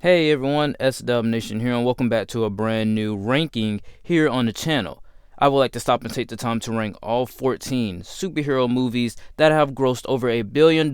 Hey everyone, SW Nation here, and welcome back to a brand new ranking here on the channel. I would like to stop and take the time to rank all 14 superhero movies that have grossed over $1 billion.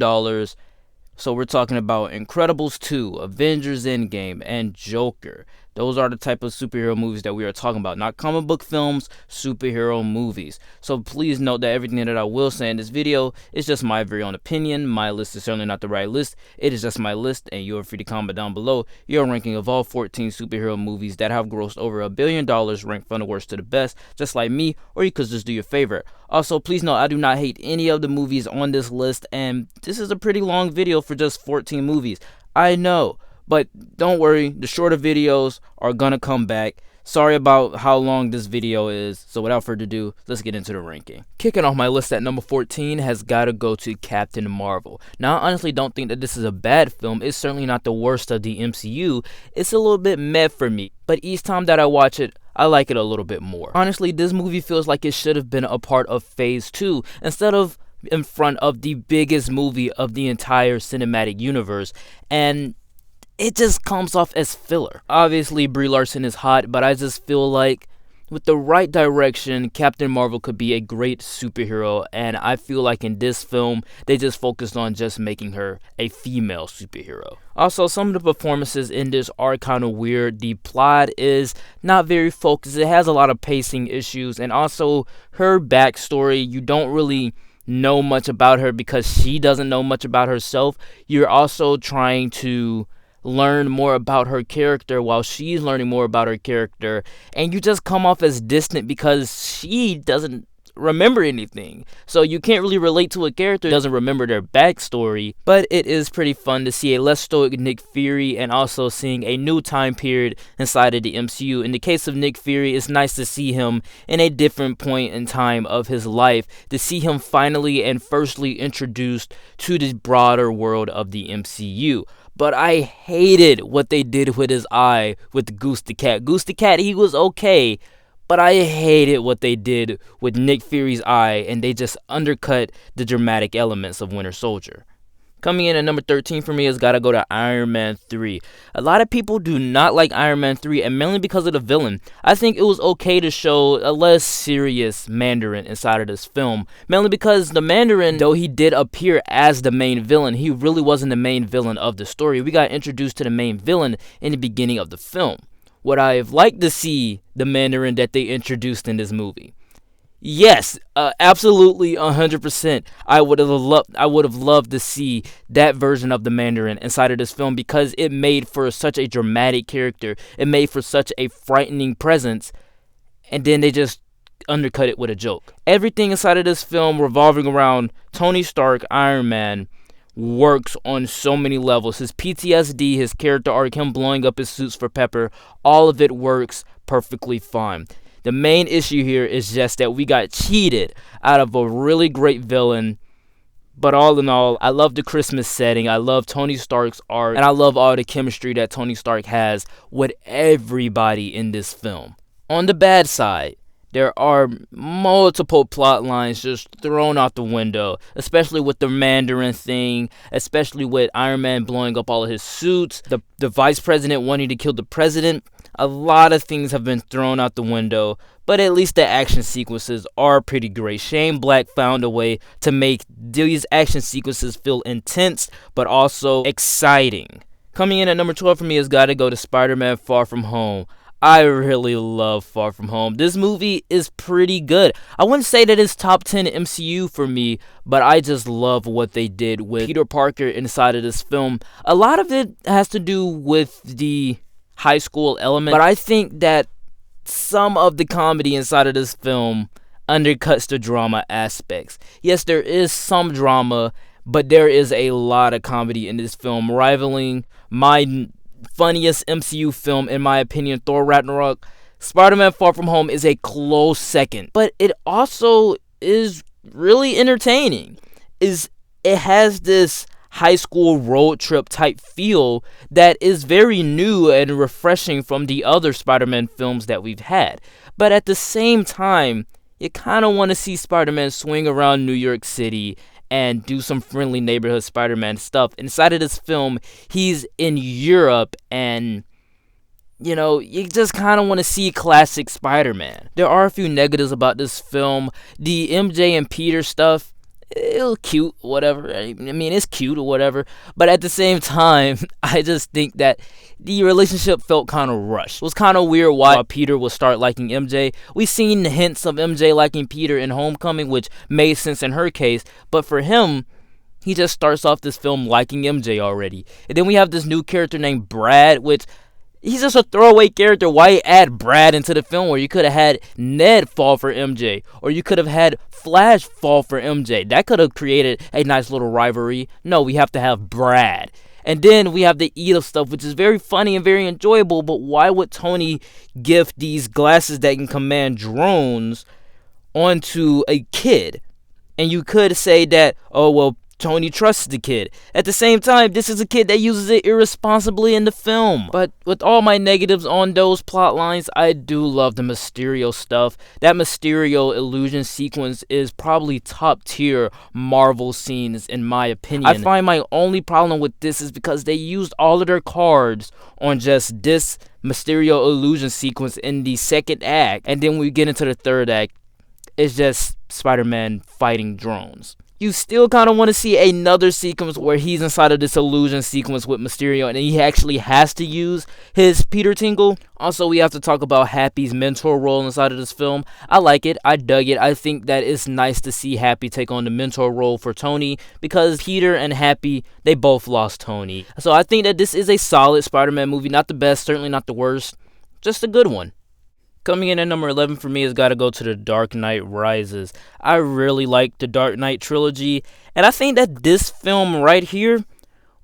So we're talking about Incredibles 2, Avengers In Game, and Joker. Those are the type of superhero movies that we are talking about, not comic book films, superhero movies. So please note that everything that I will say in this video is just my very own opinion. My list is certainly not the right list. It is just my list, and you are free to comment down below your ranking of all 14 superhero movies that have grossed over $1 billion, ranked from the worst to the best, just like me, or you could just do your favorite. Also, please note I do not hate any of the movies on this list, and this is a pretty long video for just 14 movies. I know. But don't worry, the shorter videos are gonna come back. Sorry about how long this video is, so without further ado, let's get into the ranking. Kicking off my list at number 14 has gotta go to Captain Marvel. Now, I honestly don't think that this is a bad film. It's certainly not the worst of the MCU. It's a little bit meh for me, but each time that I watch it, I like it a little bit more. Honestly, this movie feels like it should have been a part of Phase 2 instead of in front of the biggest movie of the entire cinematic universe, and it just comes off as filler. Obviously, Brie Larson is hot, but I just feel like with the right direction, Captain Marvel could be a great superhero, and I feel like in this film, they just focused on just making her a female superhero. Also, some of the performances in this are kind of weird. The plot is not very focused. It has a lot of pacing issues, and also her backstory, you don't really know much about her because she doesn't know much about herself. You're also trying to learn more about her character while she's learning more about her character, and you just come off as distant because she doesn't remember anything. So you can't really relate to a character that doesn't remember their backstory. But it is pretty fun to see a less stoic Nick Fury and also seeing a new time period inside of the MCU. In the case of Nick Fury, it's nice to see him in a different point in time of his life, to see him finally and firstly introduced to the broader world of the MCU. But I hated what they did with his eye with Goose the Cat. Goose the Cat, he was okay, but I hated what they did with Nick Fury's eye, and they just undercut the dramatic elements of Winter Soldier. Coming in at number 13 for me has got to go to Iron Man 3. A lot of people do not like Iron Man 3, and mainly because of the villain. I think it was okay to show a less serious Mandarin inside of this film. Mainly because the Mandarin, though he did appear as the main villain, he really wasn't the main villain of the story. We got introduced to the main villain in the beginning of the film. Would I have liked to see the Mandarin that they introduced in this movie? Yes, absolutely 100%. I would have loved to see that version of the Mandarin inside of this film because it made for such a dramatic character. It made for such a frightening presence, and then they just undercut it with a joke. Everything inside of this film revolving around Tony Stark, Iron Man, works on so many levels. His PTSD, his character arc, him blowing up his suits for Pepper, all of it works perfectly fine. The main issue here is just that we got cheated out of a really great villain. But all in all, I love the Christmas setting. I love Tony Stark's art. And I love all the chemistry that Tony Stark has with everybody in this film. On the bad side, there are multiple plot lines just thrown out the window, especially with the Mandarin thing, especially with Iron Man blowing up all of his suits, the vice president wanting to kill the president. A lot of things have been thrown out the window, but at least the action sequences are pretty great. Shane Black found a way to make these action sequences feel intense, but also exciting. Coming in at number 12 for me has got to go to Spider-Man Far From Home. I really love Far From Home. This movie is pretty good. I wouldn't say that it's top 10 MCU for me, but I just love what they did with Peter Parker inside of this film. A lot of it has to do with the high school element, but I think that some of the comedy inside of this film undercuts the drama aspects. Yes, there is some drama, but there is a lot of comedy in this film, rivaling my funniest MCU film, in my opinion, Thor Ragnarok. Spider-Man Far From Home is a close second, but it also is really entertaining. It has this high school road trip type feel that is very new and refreshing from the other Spider-Man films that we've had. But at the same time, you kind of want to see Spider-Man swing around New York City and do some friendly neighborhood Spider-Man stuff. Inside of this film, he's in Europe, and you just kind of want to see classic Spider-Man. There are a few negatives about this film. The MJ and Peter stuff, it was cute, whatever. I mean, it's cute or whatever. But at the same time, I just think that the relationship felt kind of rushed. It was kind of weird why Peter would start liking MJ. We've seen the hints of MJ liking Peter in Homecoming, which made sense in her case. But for him, he just starts off this film liking MJ already. And then we have this new character named Brad, which he's just a throwaway character. Why add Brad into the film where you could have had Ned fall for MJ? Or you could have had Flash fall for MJ. That could have created a nice little rivalry. No, we have to have Brad. And then we have the Edith stuff, which is very funny and very enjoyable. But why would Tony gift these glasses that can command drones onto a kid? And you could say that, oh, well, Tony trusts the kid. At the same time, this is a kid that uses it irresponsibly in the film. But with all my negatives on those plot lines, I do love the Mysterio stuff. That Mysterio illusion sequence is probably top tier Marvel scenes in my opinion. I find my only problem with this is because they used all of their cards on just this Mysterio illusion sequence in the second act. And then when we get into the third act, it's just Spider-Man fighting drones. You still kind of want to see another sequence where he's inside of this illusion sequence with Mysterio and he actually has to use his Peter Tingle. Also, we have to talk about Happy's mentor role inside of this film. I like it. I dug it. I think that it's nice to see Happy take on the mentor role for Tony because Peter and Happy, they both lost Tony. So I think that this is a solid Spider-Man movie. Not the best, certainly not the worst. Just a good one. Coming in at number 11 for me has got to go to The Dark Knight Rises. I really like the Dark Knight trilogy, and I think that this film right here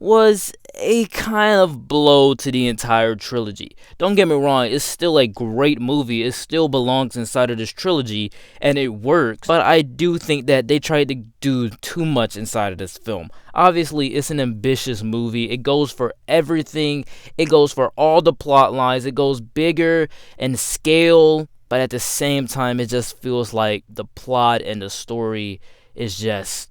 was a kind of blow to the entire trilogy. Don't get me wrong, it's still a great movie. It still belongs inside of this trilogy, and it works. But I do think that they tried to do too much inside of this film. Obviously, it's an ambitious movie. It goes for everything. It goes for all the plot lines. It goes bigger in scale, but at the same time, it just feels like the plot and the story is just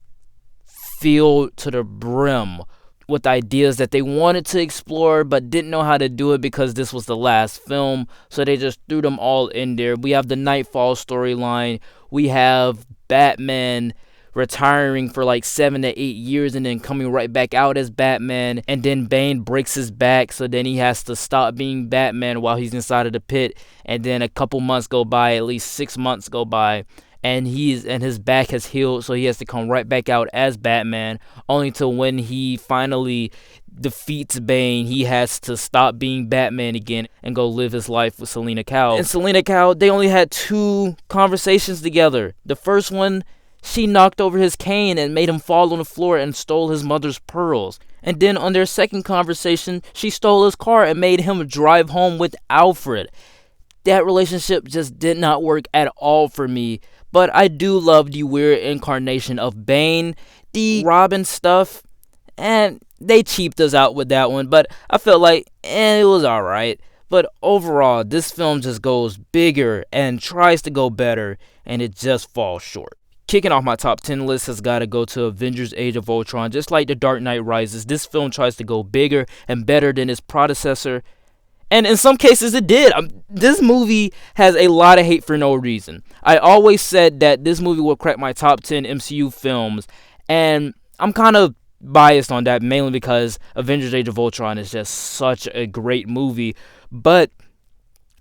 filled to the brim with ideas that they wanted to explore but didn't know how to do it because this was the last film, so they just threw them all in there. We have the Nightfall storyline. We have Batman retiring for like 7 to 8 years and then coming right back out as Batman, and then Bane breaks his back, so then he has to stop being Batman while he's inside of the pit, and then a couple months go by, at least 6 months go by, and his back has healed, so he has to come right back out as Batman, only to when he finally defeats Bane, he has to stop being Batman again and go live his life with Selina Kyle. And Selina Kyle, they only had 2 conversations together. The first one, she knocked over his cane and made him fall on the floor and stole his mother's pearls. And then on their second conversation, she stole his car and made him drive home with Alfred. That relationship just did not work at all for me. But I do love the weird incarnation of Bane. The Robin stuff, and they cheaped us out with that one. But I felt like, it was alright. But overall, this film just goes bigger and tries to go better, and it just falls short. Kicking off my top 10 list has got to go to Avengers Age of Ultron. Just like The Dark Knight Rises, this film tries to go bigger and better than its predecessor. And in some cases, it did. This movie has a lot of hate for no reason. I always said that this movie will crack my top 10 MCU films. And I'm kind of biased on that, mainly because Avengers Age of Ultron is just such a great movie. But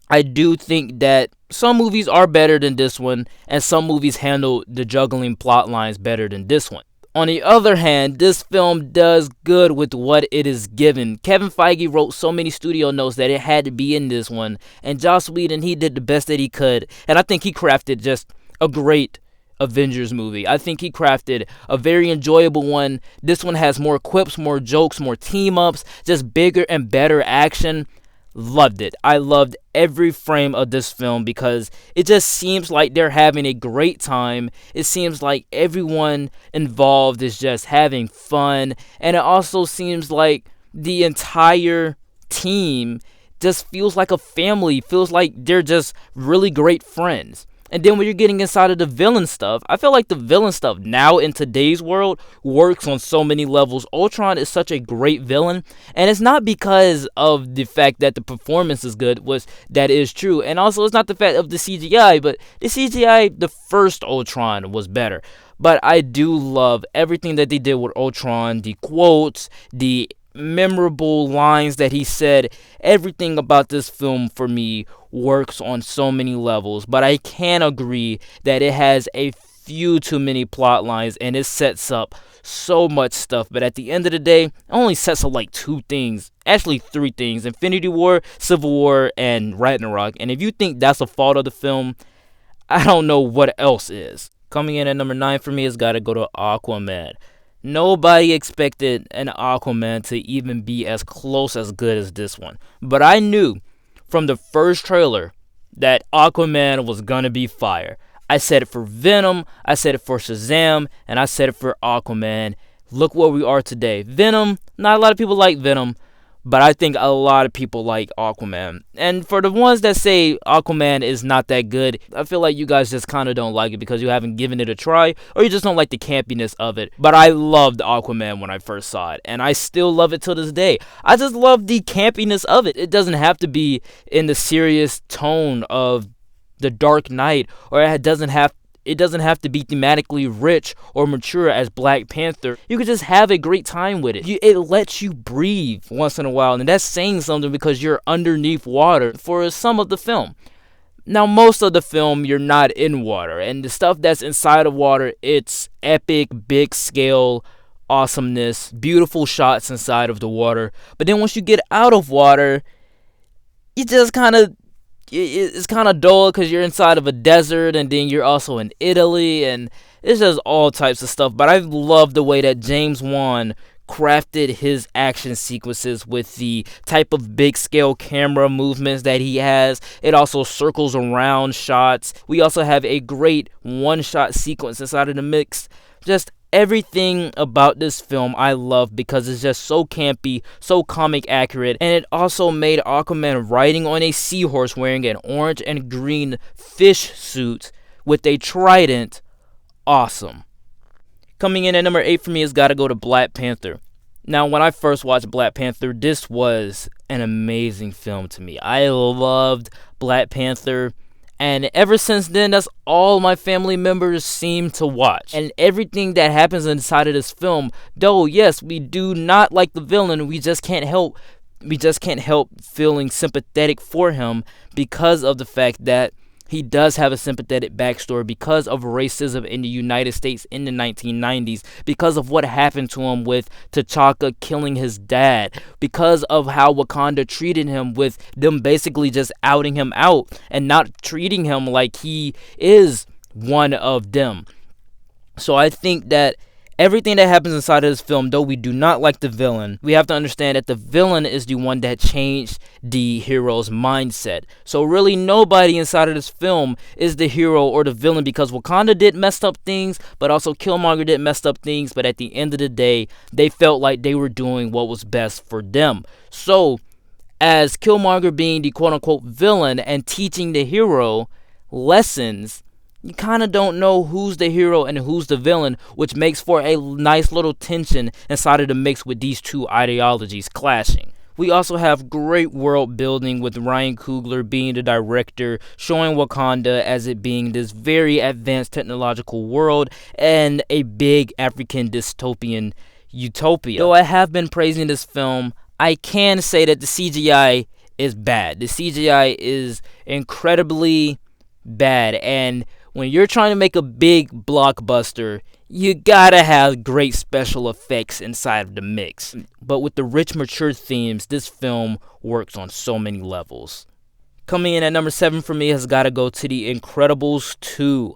I do think that some movies are better than this one, and some movies handle the juggling plot lines better than this one. On the other hand, this film does good with what it is given. Kevin Feige wrote so many studio notes that it had to be in this one, and Joss Whedon, he did the best that he could, and I think he crafted just a great Avengers movie. I think he crafted a very enjoyable one. This one has more quips, more jokes, more team-ups, just bigger and better action. Loved it. I loved every frame of this film because it just seems like they're having a great time. It seems like everyone involved is just having fun. And it also seems like the entire team just feels like a family, feels like they're just really great friends. And then when you're getting inside of the villain stuff, I feel like the villain stuff now in today's world works on so many levels. Ultron is such a great villain, and it's not because of the fact that the performance is good, which that is true, and also it's not the fact of the CGI, but the CGI, the first Ultron was better. But I do love everything that they did with Ultron, the quotes, the memorable lines that he said. Everything about this film for me works on so many levels, but I can agree that it has a few too many plot lines and it sets up so much stuff. But at the end of the day, it only sets up like two things, actually three things: Infinity War, Civil War, and Ragnarok. And if you think that's a fault of the film, I don't know what else is. Coming in at number 9 for me has got to go to Aquaman. Nobody expected an Aquaman to even be as close as good as this one. But I knew from the first trailer that Aquaman was gonna be fire. I said it for Venom, I said it for Shazam, and I said it for Aquaman. Look where we are today. Venom, not a lot of people like Venom, but I think a lot of people like Aquaman. And for the ones that say Aquaman is not that good, I feel like you guys just kind of don't like it because you haven't given it a try, or you just don't like the campiness of it. But I loved Aquaman when I first saw it, and I still love it till this day. I just love the campiness of it. It doesn't have to be in the serious tone of The Dark Knight, or it doesn't have to be thematically rich or mature as Black Panther. You could just have a great time with it. It lets you breathe once in a while, and that's saying something because you're underneath water for some of the film. Now, most of the film, you're not in water, and the stuff that's inside of water, it's epic, big scale awesomeness, beautiful shots inside of the water. But then once you get out of water, you just it's kind of dull because you're inside of a desert, and then you're also in Italy, and it's just all types of stuff. But I love the way that James Wan crafted his action sequences with the type of big scale camera movements that he has. It also circles around shots. We also have a great one shot sequence inside of the mix. Just everything about this film I love because it's just so campy, so comic accurate, and it also made Aquaman riding on a seahorse wearing an orange and green fish suit with a trident awesome. Coming in at number 8 for me has got to go to Black Panther. Now, when I first watched Black Panther, this was an amazing film to me. I loved Black Panther. And ever since then, that's all my family members seem to watch. And everything that happens inside of this film, though, yes, we do not like the villain, we just can't help feeling sympathetic for him because of the fact that he does have a sympathetic backstory because of racism in the United States in the 1990s, because of what happened to him with T'Chaka killing his dad, because of how Wakanda treated him with them basically just outing him out and not treating him like he is one of them. So I think that everything that happens inside of this film, though we do not like the villain, we have to understand that the villain is the one that changed the hero's mindset. So really nobody inside of this film is the hero or the villain, because Wakanda did messed up things, but also Killmonger did messed up things, but at the end of the day, they felt like they were doing what was best for them. So, as Killmonger being the quote-unquote villain and teaching the hero lessons, you kind of don't know who's the hero and who's the villain, which makes for a nice little tension inside of the mix with these two ideologies clashing. We also have great world building with Ryan Coogler being the director, showing Wakanda as it being this very advanced technological world and a big African dystopian utopia. Though I have been praising this film, I can say that the CGI is bad. The CGI is incredibly bad, and when you're trying to make a big blockbuster, you gotta have great special effects inside of the mix. But with the rich, mature themes, this film works on so many levels. Coming in at number 7 for me has gotta go to The Incredibles 2.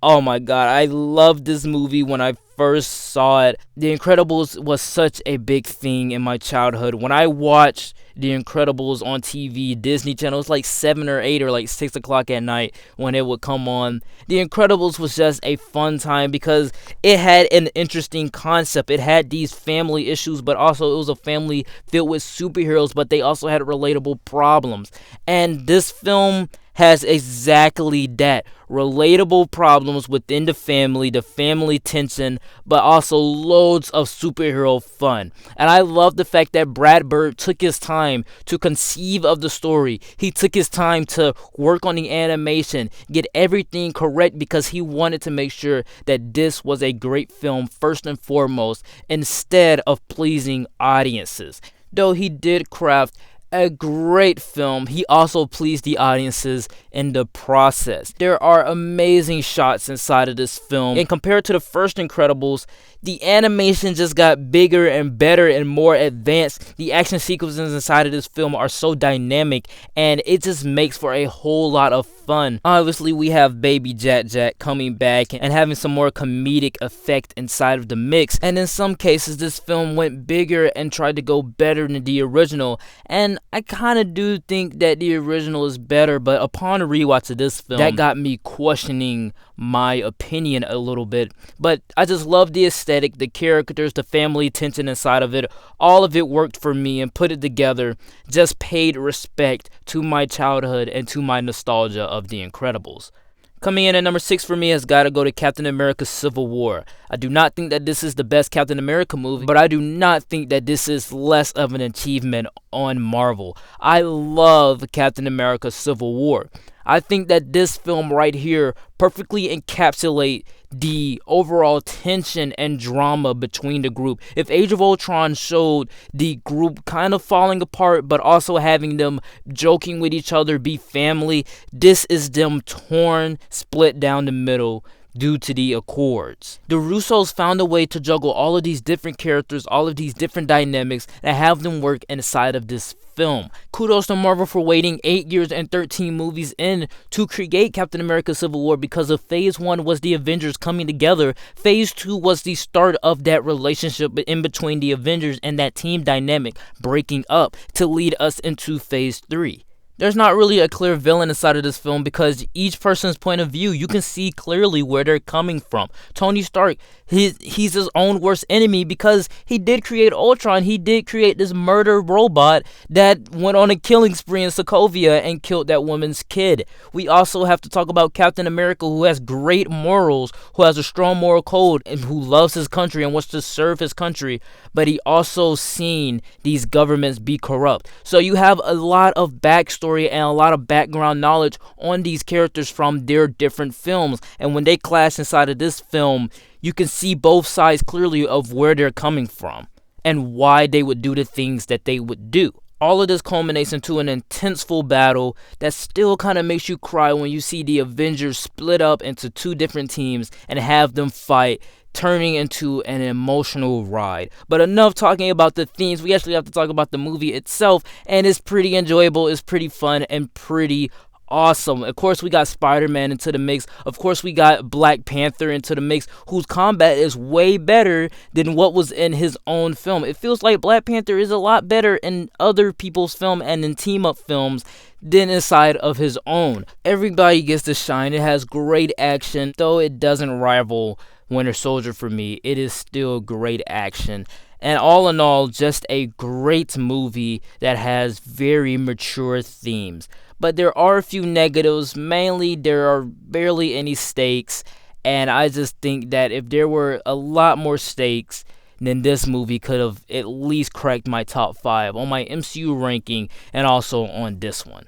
Oh my god, I loved this movie when I first saw it. The Incredibles was such a big thing in my childhood. When I watched The Incredibles on TV, Disney Channel, it was like 7 or 8 or like 6 o'clock at night when it would come on. The Incredibles was just a fun time because it had an interesting concept. It had these family issues, but also it was a family filled with superheroes, but they also had relatable problems. And this film has exactly that. Relatable problems within the family tension, but also loads of superhero fun. And I love the fact that Brad Bird took his time to conceive of the story. He took his time to work on the animation, get everything correct because he wanted to make sure that this was a great film first and foremost, instead of pleasing audiences. Though he did craft a great film, he also pleased the audiences in the process. There are amazing shots inside of this film, and compared to the first Incredibles, the animation just got bigger and better and more advanced. The action sequences inside of this film are so dynamic, and it just makes for a whole lot of fun. Obviously, we have Baby Jack Jack coming back and having some more comedic effect inside of the mix, and in some cases, this film went bigger and tried to go better than the original, and I kind of do think that the original is better, but upon a rewatch of this film, that got me questioning my opinion a little bit. But I just love the aesthetic, the characters, the family tension inside of it. All of it worked for me, and put it together just paid respect to my childhood and to my nostalgia of The Incredibles. Coming in at number 6 for me has got to go to Captain America Civil War. I do not think that this is the best Captain America movie, but I do not think that this is less of an achievement on Marvel. I love Captain America Civil War. I think that this film right here perfectly encapsulates the overall tension and drama between the group. If Age of Ultron showed the group kind of falling apart, but also having them joking with each other, be family, this is them torn, split down the middle due to the Accords. The Russos found a way to juggle all of these different characters, all of these different dynamics, and have them work inside of this film. Kudos to Marvel for waiting 8 years and 13 movies in to create Captain America Civil War, because of Phase 1 was the Avengers coming together. Phase 2 was the start of that relationship in between the Avengers and that team dynamic breaking up to lead us into Phase 3. There's not really a clear villain inside of this film because each person's point of view, you can see clearly where they're coming from. Tony Stark, he's his own worst enemy because he did create Ultron. He did create this murder robot that went on a killing spree in Sokovia and killed that woman's kid. We also have to talk about Captain America, who has great morals, who has a strong moral code, and who loves his country and wants to serve his country, but he also seen these governments be corrupt. So you have a lot of backstory and a lot of background knowledge on these characters from their different films, and when they clash inside of this film, you can see both sides clearly of where they're coming from and why they would do the things that they would do. All of this culminates into an intenseful battle that still kind of makes you cry when you see the Avengers split up into two different teams and have them fight, turning into an emotional ride. But enough talking about the themes. We actually have to talk about the movie itself, and it's pretty enjoyable, it's pretty fun, and pretty awesome. Of course, we got Spiderman into the mix. Of course, we got Black Panther into the mix, whose combat is way better than what was in his own film. It feels like Black Panther is a lot better in other people's film and in team-up films than inside of his own. Everybody gets to shine. It has great action, though it doesn't rival Winter Soldier for me. It is still great action. And all in all, just a great movie that has very mature themes. But there are a few negatives. Mainly, there are barely any stakes. And I just think that if there were a lot more stakes, then this movie could have at least cracked my top 5 on my MCU ranking and also on this one.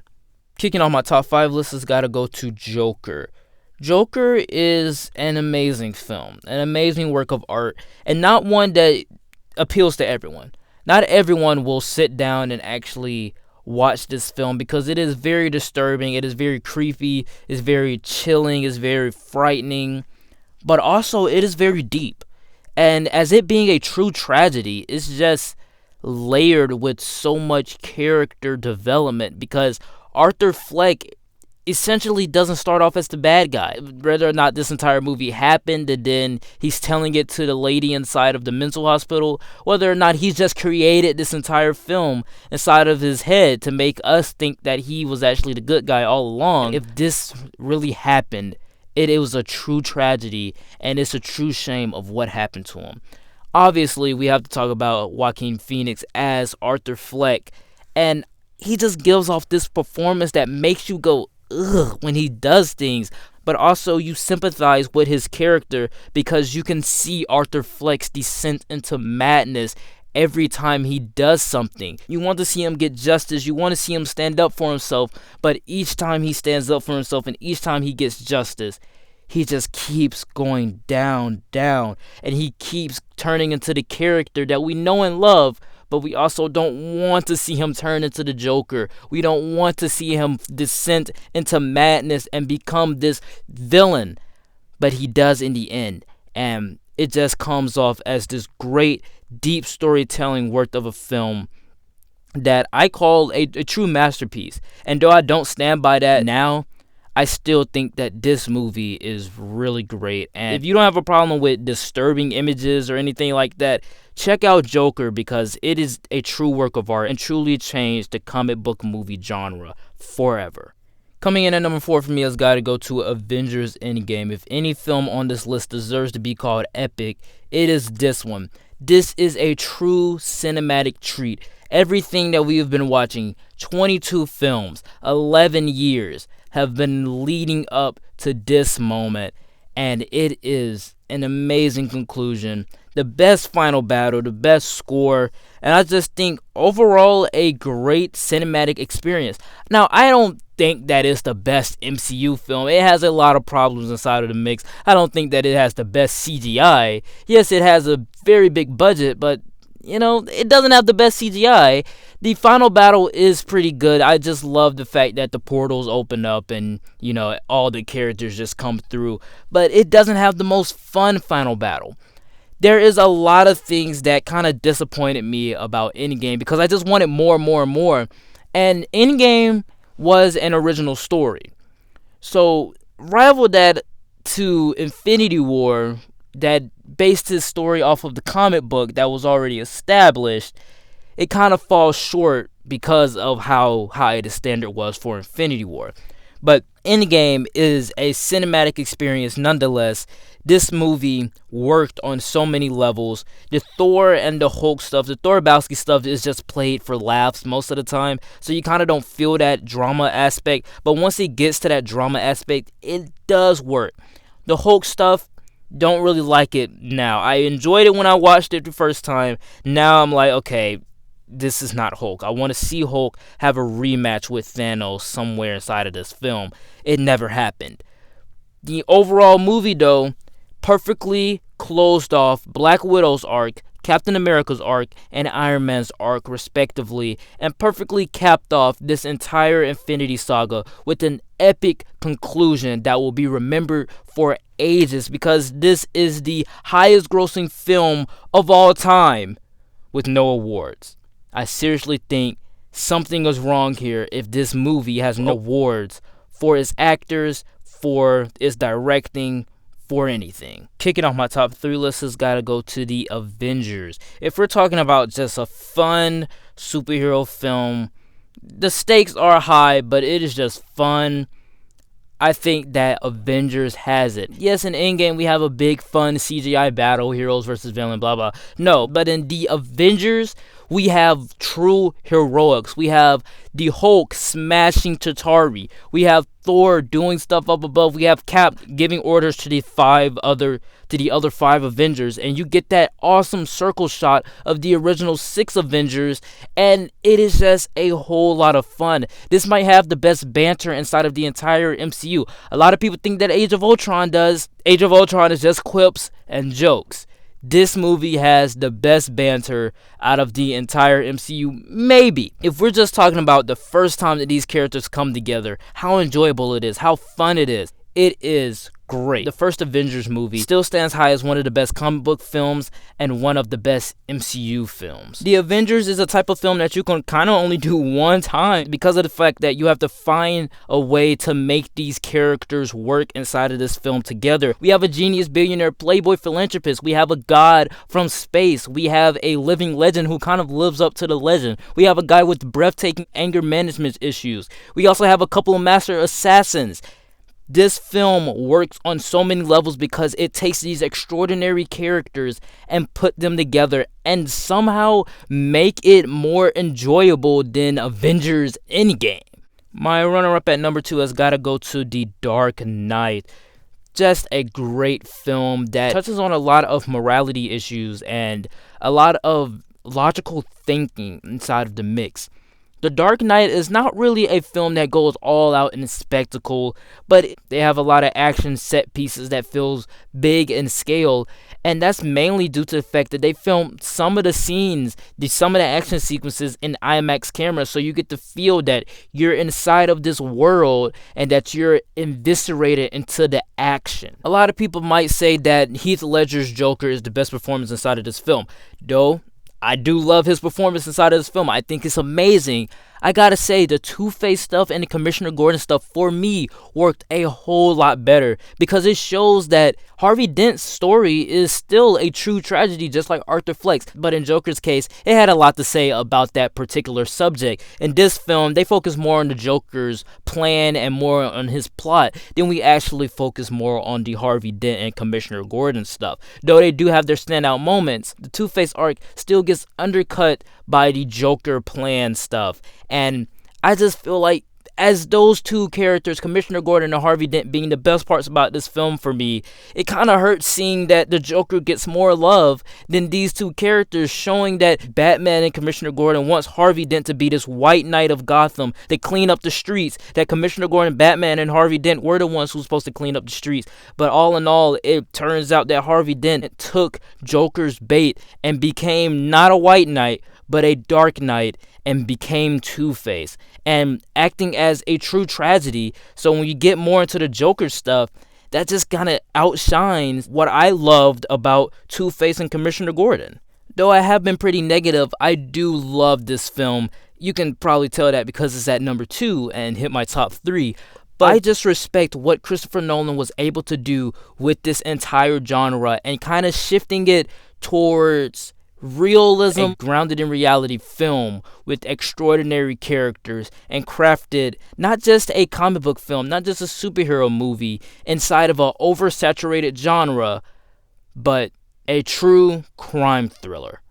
Kicking off my top 5 list has got to go to Joker. Joker is an amazing film, an amazing work of art, and not one that appeals to everyone. Not everyone will sit down and actually watch this film because it is very disturbing, it is very creepy, it's very chilling, it's very frightening, but also it is very deep. And as it being a true tragedy, it's just layered with so much character development because Arthur Fleck essentially doesn't start off as the bad guy. Whether or not this entire movie happened and then he's telling it to the lady inside of the mental hospital, whether or not he's just created this entire film inside of his head to make us think that he was actually the good guy all along. If this really happened, it was a true tragedy, and it's a true shame of what happened to him. Obviously, we have to talk about Joaquin Phoenix as Arthur Fleck, and he just gives off this performance that makes you go, when he does things, but also you sympathize with his character because you can see Arthur Fleck's descent into madness every time he does something. You want to see him get justice, you want to see him stand up for himself, but each time he stands up for himself and each time he gets justice, he just keeps going down, and he keeps turning into the character that we know and love, but we also don't want to see him turn into the Joker. We don't want to see him descend into madness and become this villain, but he does in the end, and it just comes off as this great, deep storytelling worth of a film that I call a true masterpiece. And though I don't stand by that now, I still think that this movie is really great. And if you don't have a problem with disturbing images or anything like that, check out Joker, because it is a true work of art and truly changed the comic book movie genre forever. Coming in at number 4 for me has got to go to Avengers In Game. If any film on this list deserves to be called epic, it is this one. This is a true cinematic treat. Everything that we have been watching, 22 films, 11 years, have been leading up to this moment, and it is an amazing conclusion, the best final battle, the best score, and I just think overall a great cinematic experience. Now, I don't think that it's the best MCU film. It has a lot of problems inside of the mix. I don't think that it has the best CGI. Yes, it has a very big budget, but it doesn't have the best CGI. The final battle is pretty good. I just love the fact that the portals open up and, all the characters just come through. But it doesn't have the most fun final battle. There is a lot of things that kind of disappointed me about Endgame because I just wanted more and more and more. And Endgame was an original story. So, rival that to Infinity War that based his story off of the comic book that was already established, it kind of falls short because of how high the standard was for Infinity War. But Endgame is a cinematic experience nonetheless. This movie worked on so many levels. The Thor and the Hulk stuff, the Thor Bowski stuff is just played for laughs most of the time, so you kind of don't feel that drama aspect. But once it gets to that drama aspect, it does work. The Hulk stuff, don't really like it now. I enjoyed it when I watched it the first time. Now I'm like, okay, this is not Hulk. I want to see Hulk have a rematch with Thanos somewhere inside of this film. It never happened. The overall movie, though, perfectly closed off Black Widow's arc, Captain America's arc, and Iron Man's arc, respectively, and perfectly capped off this entire Infinity Saga with an epic conclusion that will be remembered for ages, because this is the highest grossing film of all time with no awards. I seriously think something is wrong here if this movie has no awards for its actors, for its directing, for anything. Kicking off my top 3 list has got to go to the Avengers. If we're talking about just a fun superhero film, the stakes are high, but it is just fun. I think that Avengers has it. Yes, in Endgame we have a big fun CGI battle, heroes versus villain, blah blah. No, but in the Avengers we have true heroics. We have the Hulk smashing Chitauri. We have Thor doing stuff up above. We have Cap giving orders to the other 5 Avengers, and you get that awesome circle shot of the original 6 Avengers, and it is just a whole lot of fun. This might have the best banter inside of the entire MCU. A lot of people think that Age of Ultron does. Age of Ultron is just quips and jokes. This movie has the best banter out of the entire MCU, maybe. If we're just talking about the first time that these characters come together, how enjoyable it is, how fun it is great. The first Avengers movie still stands high as one of the best comic book films and one of the best MCU films. The Avengers is a type of film that you can kind of only do one time because of the fact that you have to find a way to make these characters work inside of this film together. We have a genius billionaire playboy philanthropist. We have a god from space. We have a living legend who kind of lives up to the legend. We have a guy with breathtaking anger management issues. We also have a couple of master assassins. This film works on so many levels because it takes these extraordinary characters and put them together and somehow make it more enjoyable than Avengers Endgame. My runner-up at number 2 has got to go to The Dark Knight. Just a great film that touches on a lot of morality issues and a lot of logical thinking inside of the mix. The Dark Knight is not really a film that goes all out in spectacle, but they have a lot of action set pieces that feels big in scale, and that's mainly due to the fact that they filmed some of the scenes, some of the action sequences in IMAX cameras, so you get to feel that you're inside of this world and that you're eviscerated into the action. A lot of people might say that Heath Ledger's Joker is the best performance inside of this film, though I do love his performance inside of this film. I think it's amazing. I gotta say, the Two-Face stuff and the Commissioner Gordon stuff, for me, worked a whole lot better because it shows that Harvey Dent's story is still a true tragedy, just like Arthur Fleck's. But in Joker's case, it had a lot to say about that particular subject. In this film, they focus more on the Joker's plan and more on his plot than we actually focus more on the Harvey Dent and Commissioner Gordon stuff. Though they do have their standout moments, the Two-Face arc still gets undercut by the Joker plan stuff. And I just feel like, as those two characters, Commissioner Gordon and Harvey Dent, being the best parts about this film for me, it kind of hurts seeing that the Joker gets more love than these two characters, showing that Batman and Commissioner Gordon wants Harvey Dent to be this white knight of Gotham to clean up the streets, that Commissioner Gordon, Batman, and Harvey Dent were the ones who were supposed to clean up the streets. But all in all, it turns out that Harvey Dent took Joker's bait and became not a white knight, but a dark knight, and became Two-Face, and acting as a true tragedy. So when you get more into the Joker stuff, that just kind of outshines what I loved about Two-Face and Commissioner Gordon. Though I have been pretty negative, I do love this film. You can probably tell that because it's at number 2 and hit my top 3. But I just respect what Christopher Nolan was able to do with this entire genre and kind of shifting it towards realism, a grounded in reality film with extraordinary characters, and crafted not just a comic book film, not just a superhero movie inside of an oversaturated genre, but a true crime thriller.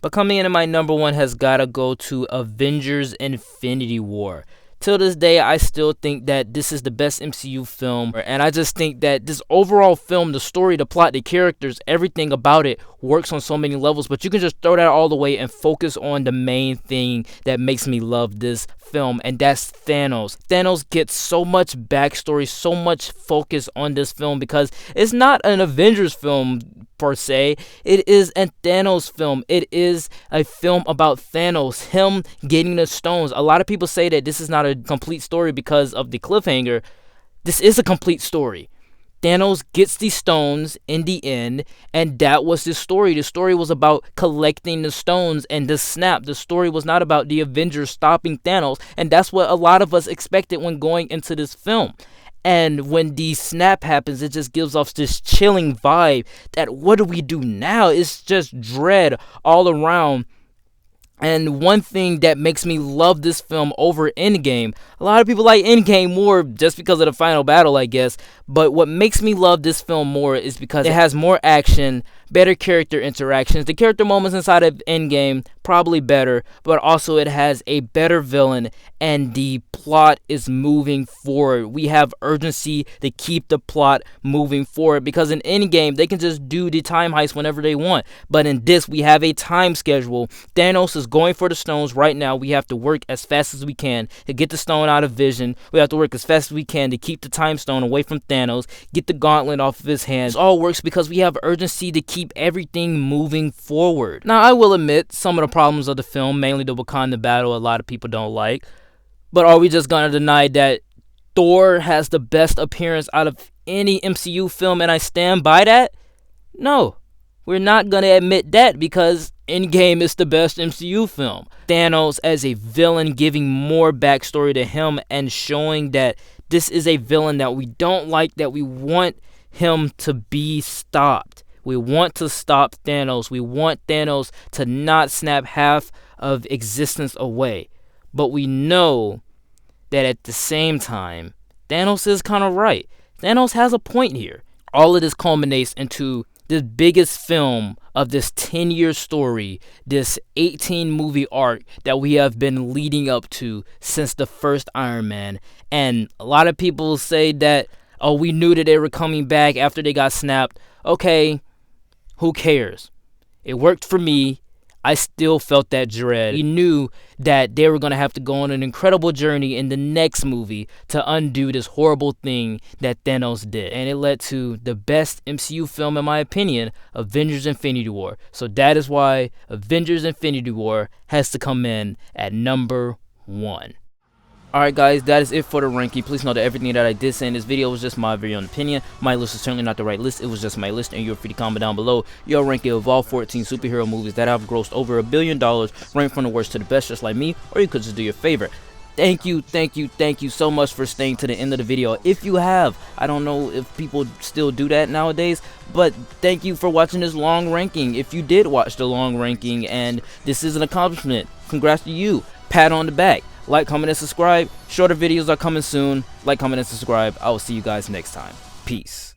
But coming in at my number 1 has gotta go to Avengers Infinity War. Till this day, I still think that this is the best MCU film, and I just think that this overall film, the story, the plot, the characters, everything about it works on so many levels, but you can just throw that all away and focus on the main thing that makes me love this film, and that's Thanos. Thanos gets so much backstory, so much focus on this film because it's not an Avengers film per se. It is a Thanos film. It is a film about Thanos, him getting the stones. A lot of people say that this is not a complete story because of the cliffhanger. This is a complete story. Thanos gets the stones in the end, and that was the story. The story was about collecting the stones and the snap. The story was not about the Avengers stopping Thanos, and that's what a lot of us expected when going into this film. And when the snap happens, it just gives off this chilling vibe that what do we do now? It's just dread all around. And one thing that makes me love this film over Endgame, a lot of people like Endgame more just because of the final battle, I guess. But what makes me love this film more is because it has more action, better character interactions. The character moments inside of Endgame, probably better, but also it has a better villain and the plot is moving forward. We have urgency to keep the plot moving forward because in Endgame, they can just do the time heist whenever they want. But in this, we have a time schedule. Thanos is going for the stones right now. We have to work as fast as we can to get the stone out of Vision. We have to work as fast as we can to keep the time stone away from Thanos, get the gauntlet off of his hands. This all works because we have urgency to keep everything moving forward. Now, I will admit some of the problems of the film, mainly the Wakanda battle, a lot of people don't like. But are we just going to deny that Thor has the best appearance out of any MCU film and I stand by that? No, we're not going to admit that because Endgame is the best MCU film. Thanos as a villain, giving more backstory to him and showing that this is a villain that we don't like, that we want him to be stopped. We want to stop Thanos. We want Thanos to not snap half of existence away. But we know that at the same time, Thanos is kind of right. Thanos has a point here. All of this culminates into the biggest film of this 10-year story, this 18-movie arc that we have been leading up to since the first Iron Man. And a lot of people say that, oh, we knew that they were coming back after they got snapped. Okay, who cares? It worked for me. I still felt that dread. We knew that they were going to have to go on an incredible journey in the next movie to undo this horrible thing that Thanos did. And it led to the best MCU film, in my opinion, Avengers Infinity War. So that is why Avengers Infinity War has to come in at number 1. Alright guys, that is it for the ranking. Please know that everything that I did say in this video was just my very own opinion. My list is certainly not the right list. It was just my list, and you're free to comment down below your ranking of all 14 superhero movies that have grossed over $1 billion, ranked from the worst to the best, just like me, or you could just do your favorite. Thank you so much for staying to the end of the video. If you have, I don't know if people still do that nowadays, but thank you for watching this long ranking. If you did watch the long ranking and this is an accomplishment, congrats to you. Pat on the back. Like, comment, and subscribe. Shorter videos are coming soon. Like, comment, and subscribe. I will see you guys next time. Peace.